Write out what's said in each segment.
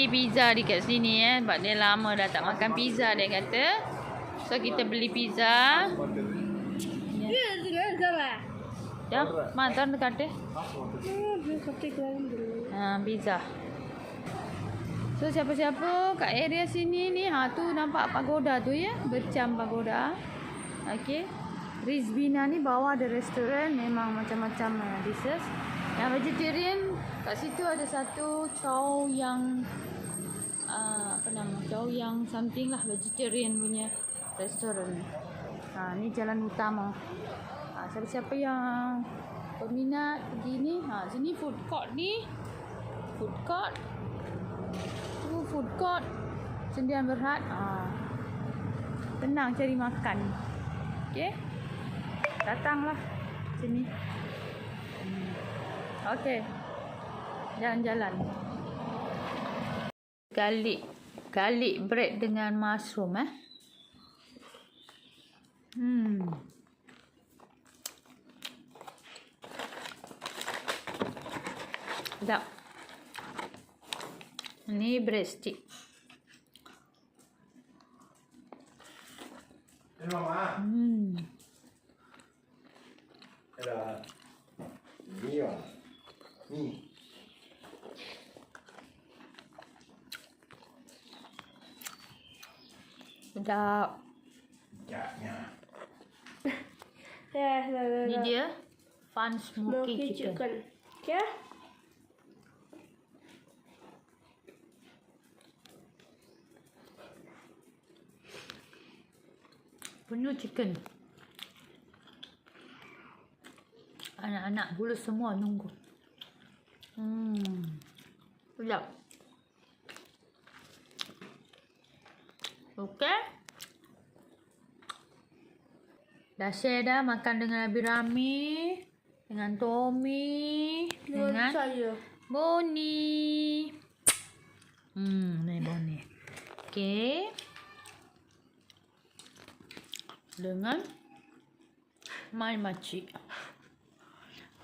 beli pizza dekat sini sebab dia lama dah tak makan pizza dia kata. So kita beli pizza. Ya, mana dekat dia? Pizza. So siapa-siapa kat area sini ni, tu nampak pagoda tu ya, bercam pagoda. Okey. Rizbina ni bawah ada restoran, memang macam-macam dishes. Yang vegetarian kat situ ada satu chow yang chow yang something lah, vegetarian punya restoran. Ni jalan utama. Siapa-siapa yang peminat pergi ni, sini food court ni. Food court. Food court Cenderan Berhad. Tenang cari makan. Okey. Datanglah sini. Okey. Jalan-jalan. Garlic bread dengan mushroom Sedap. Ni bread stick. Ini mama. Ada ni ya. Ni. Sedap. Jaknya. Ni dia fun smoky chicken. Okay. Penuh chicken. Anak-anak dulu semua nunggu. Sedap. Okey. Dah share dah makan dengan Abi Rami, dengan Tommy, dengan Bonnie. Ni Bonnie. Okey. Dengan My Makcik.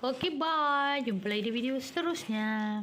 Okey, bye. Jumpa lagi di video seterusnya.